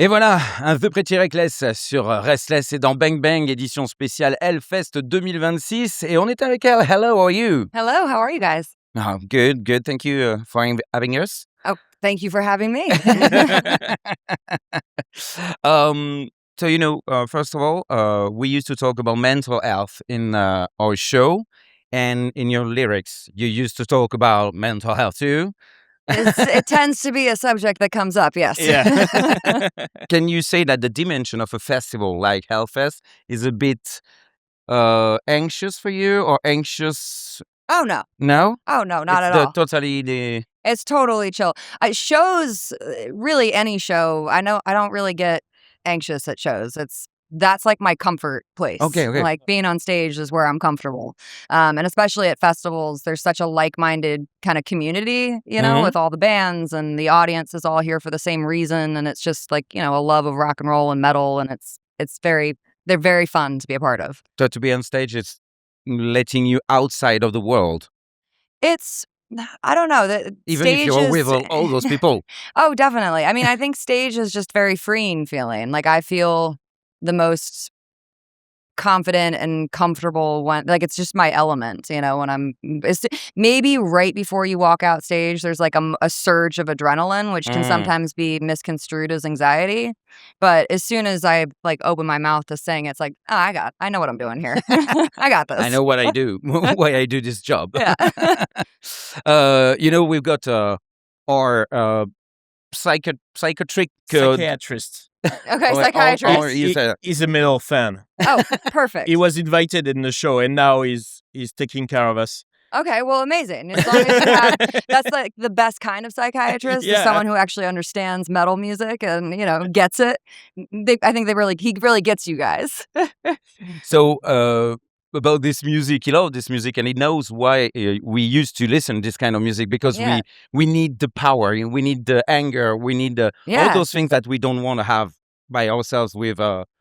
Et voilà, un The Pretty Reckless sur Restless et dans Bang Bang, édition spéciale Hellfest 2026. Et on est avec elle. Hello, how are you? Hello, how are you guys? Oh, good. Thank you for having us. Oh, thank you for having me. First of all, we used to talk about mental health in our show. And in your lyrics, you used to talk about mental health too. It tends to be a subject that comes up, yes. Yeah. Can you say that the dimension of a festival like Hellfest is a bit anxious for you or anxious? Oh, no. No? Oh, no, not It's at all. Totally the... It's totally chill. Shows, really any show, I know I don't really get anxious at shows. That's like my comfort place. Okay. Like being on stage is where I'm comfortable. And especially at festivals, there's such a like-minded kind of community, Mhm. with all the bands, and the audience is all here for the same reason. And it's just like, a love of rock and roll and metal. And they're very fun to be a part of. So to be on stage, it's letting you outside of the world. I don't know. The Even stage if you're is, with all those people. Oh, definitely. I mean, I think stage is just very freeing feeling. Like I feel the most confident and comfortable when, like, it's just my element, when maybe right before you walk out stage, there's like a surge of adrenaline, which can sometimes be misconstrued as anxiety. But as soon as I like open my mouth to sing, it's like, oh, I know what I'm doing here. I got this. I know what I do, why I do this job. Yeah. We've got our psychiatric... Psychiatrist. Okay, psychiatrist. He's a metal fan. Oh, perfect. He was invited in the show, and now he's taking care of us. Okay, well, amazing. As long as you have, that's like the best kind of psychiatrist, is Yeah. someone who actually understands metal music and, gets it. I think he really gets you guys. So, about this music, he loves this music, and he knows why we used to listen to this kind of music, because Yeah. we need the power, we need the anger, we need all Yeah. those things that we don't want to have by ourselves with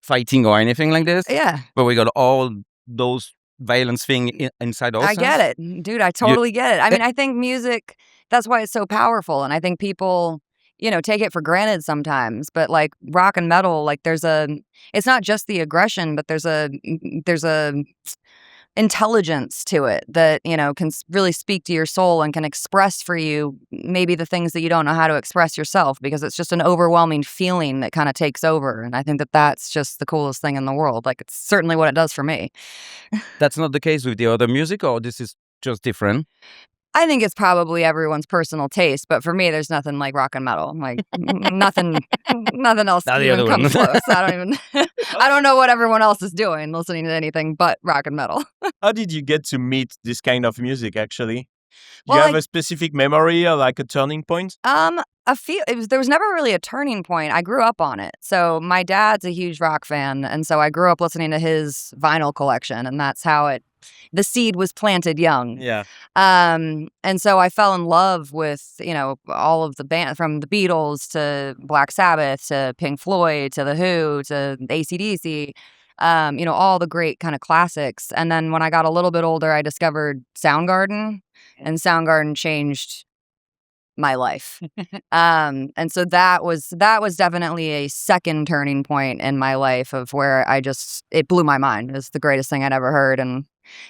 fighting or anything like this. Yeah, But we got all those violence thing inside ourselves. I get it. Dude, I totally get it. I mean, I think music, that's why it's so powerful. And I think people, take it for granted sometimes. But like rock and metal, like it's not just the aggression, but there's a intelligence to it that, can really speak to your soul and can express for you maybe the things that you don't know how to express yourself, because it's just an overwhelming feeling that kind of takes over. And I think that that's just the coolest thing in the world. Like, it's certainly what it does for me. That's not the case with the other music, or this is just different? I think it's probably everyone's personal taste, but for me, there's nothing like rock and metal. Like nothing else Not the even other comes one. close. I don't know what everyone else is doing, listening to anything but rock and metal. How did you get to meet this kind of music, actually? Do Well, you have a specific memory or like a turning point? There was never really a turning point. I grew up on it. So my dad's a huge rock fan, and so I grew up listening to his vinyl collection, and that's how the seed was planted young. Yeah. And so I fell in love with, all of the band, from the Beatles to Black Sabbath to Pink Floyd to The Who to AC/DC, all the great kind of classics. And then when I got a little bit older, I discovered Soundgarden, and Soundgarden changed my life. And so that was definitely a second turning point in my life, of where it blew my mind. It was the greatest thing I'd ever heard. And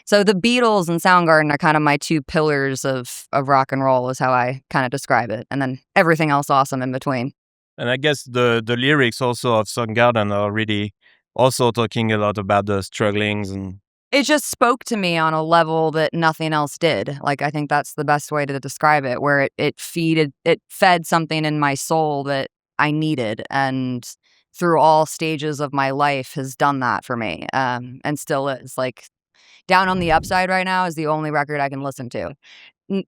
so the Beatles and Soundgarden are kind of my two pillars of rock and roll, is how I kind of describe it. And then everything else awesome in between. And I guess the lyrics also of Soundgarden are really also talking a lot about the strugglings, and It just spoke to me on a level that nothing else did. Like, I think that's the best way to describe it, where it fed something in my soul that I needed, and through all stages of my life has done that for me, and still is. Like, Down on the Upside right now is the only record I can listen to.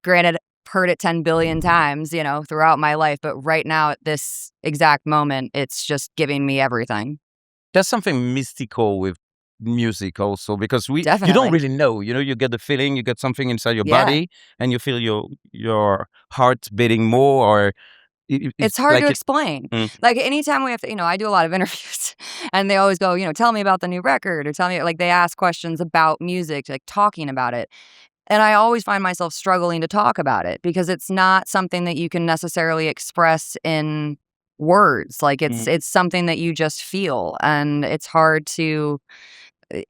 Granted, heard it 10 billion times, throughout my life, but right now at this exact moment, it's just giving me everything. There's something mystical with music also, because you Definitely. don't really know, you get the feeling, you get something inside your Yeah. body, and you feel your heart beating more, or It's hard like to it- explain. Mm. Like, anytime we have to, I do a lot of interviews, and they always go, tell me about the new record, or tell me, like, they ask questions about music, like talking about it. And I always find myself struggling to talk about it, because it's not something that you can necessarily express in words. Like it's something that you just feel, and it's hard to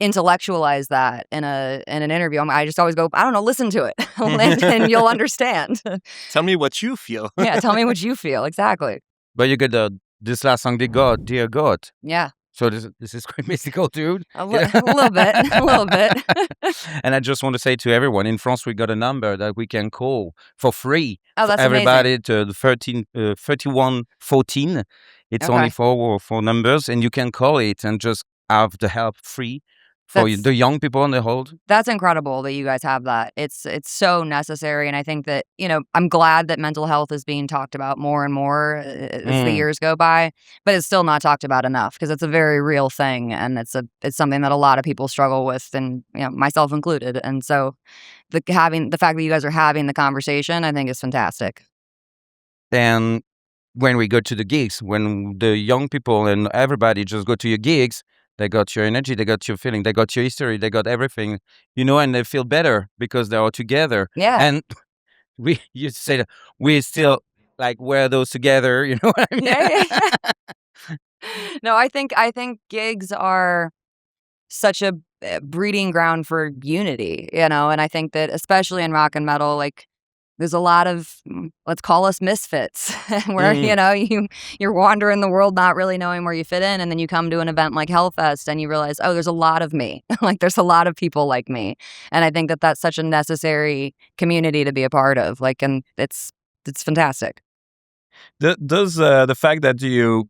intellectualize that in an interview. I just always go, I don't know, listen to it, and you'll understand. Tell me what you feel. Yeah, tell me what you feel. Exactly. But you get this last song, Dear God. Yeah, So this is quite mystical, dude. a little bit, a little bit. And I just want to say to everyone, in France, we got a number that we can call for free. Oh, that's everybody to the 3114. It's Okay. only four numbers, and you can call it and just have the help free for That's- the young people on the hold. That's incredible that you guys have that. It's so necessary, and I think that, I'm glad that mental health is being talked about more and more as the years go by, but it's still not talked about enough because it's a very real thing, and it's something that a lot of people struggle with, and myself included. And so the fact that you guys are having the conversation, I think, is fantastic. And when we go to the gigs, when the young people and everybody just go to your gigs, they got your energy, they got your feeling, they got your history, they got everything, and they feel better because they're all together. Yeah. And you say that we still like wear those together, you know what I mean? Yeah. No, I think gigs are such a breeding ground for unity, and I think that especially in rock and metal, like, there's a lot of, let's call us misfits, where, you're wandering the world not really knowing where you fit in, and then you come to an event like Hellfest and you realize, oh, there's a lot of me. Like, there's a lot of people like me. And I think that that's such a necessary community to be a part of. Like, and it's fantastic. Does the fact that you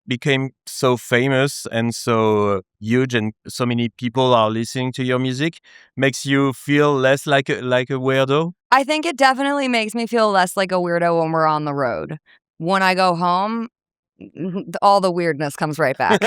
became so famous and so huge and so many people are listening to your music makes you feel less like a weirdo? I think it definitely makes me feel less like a weirdo when we're on the road. When I go home, all the weirdness comes right back.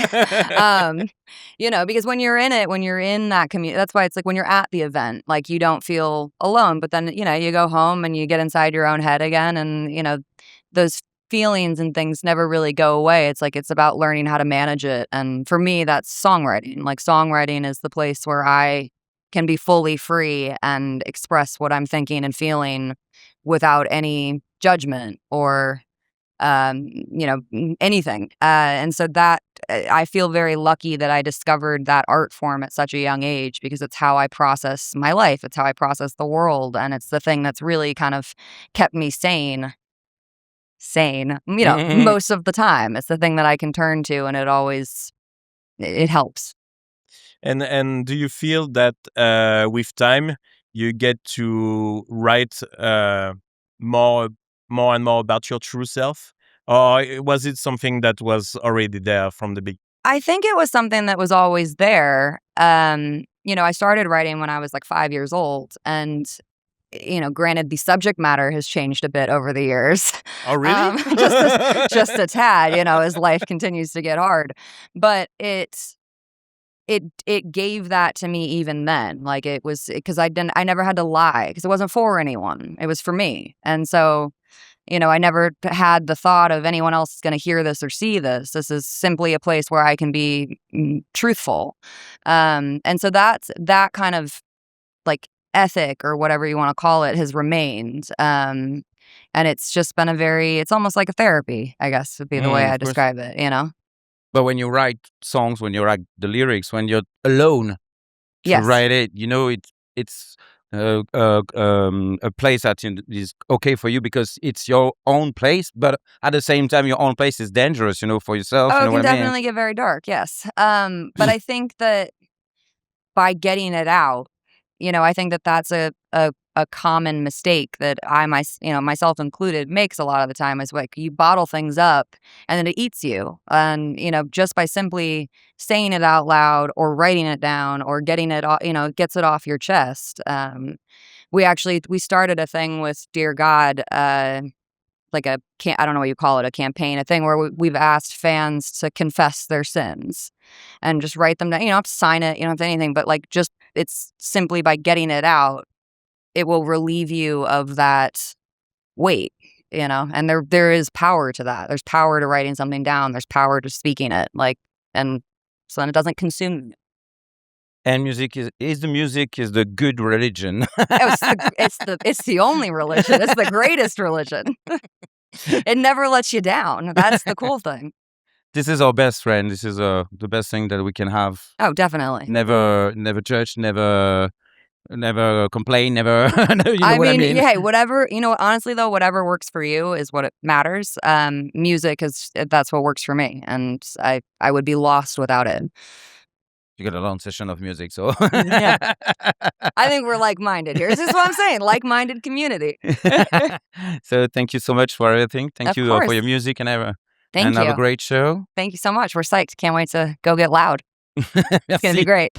Because when you're in it, when you're in that community, that's why it's like when you're at the event, like, you don't feel alone. But then, you go home and you get inside your own head again, and, those feelings and things never really go away. It's like, it's about learning how to manage it. And for me, that's songwriting. Like, songwriting is the place where I can be fully free and express what I'm thinking and feeling without any judgment or anything. And so that I feel very lucky that I discovered that art form at such a young age, because it's how I process my life. It's how I process the world. And it's the thing that's really kind of kept me sane, most of the time. It's the thing that I can turn to, and it helps. And do you feel that with time you get to write more and more about your true self, or was it something that was already there from the beginning? I think it was something that was always there. I started writing when I was like 5 years old, and granted, the subject matter has changed a bit over the years. Oh, really? Just a tad, as life continues to get hard. But it gave that to me even then. Like, it was because I never had to lie, because it wasn't for anyone. It was for me. And so, I never had the thought of anyone else is going to hear this or see this. This is simply a place where I can be truthful. And so that kind of, like, ethic, or whatever you want to call it, has remained. And it's just been it's almost like a therapy, I guess, would be the way I describe it, But when you write songs, when you write the lyrics, when you're alone to Yes. write it, it's a place that is okay for you because it's your own place. But at the same time, your own place is dangerous, for yourself. Oh, you know it can what I mean? definitely get very dark, yes. But I think that by getting it out, I think that that's a common mistake that myself included, makes a lot of the time, is like, you bottle things up and then it eats you. And, just by simply saying it out loud or writing it down or getting it off, gets it off your chest. We started a thing with Dear God, like I don't know what you call it, a campaign, a thing where we've asked fans to confess their sins and just write them down. You don't have to sign it, you don't have to anything, but like, just, it's simply by getting it out, it will relieve you of that weight, and there is power to that. There's power to writing something down. There's power to speaking it, and so then it doesn't consume you. And music is the good religion. It's the only religion. It's the greatest religion. It never lets you down. That's the cool thing. This is our best friend. This is the best thing that we can have. Oh, definitely. Never judge, never complain, never. You know what I mean? Yeah, whatever, honestly though, whatever works for you is what it matters. Music that's what works for me, and I would be lost without it. You got a long session of music, so Yeah. I think we're like-minded here. This is what I'm saying, like-minded community. So thank you so much for everything. Thank Of you course. for your music and Thank and have you. a great show. Thank you so much. We're psyched. Can't wait to go get loud. It's going to be great.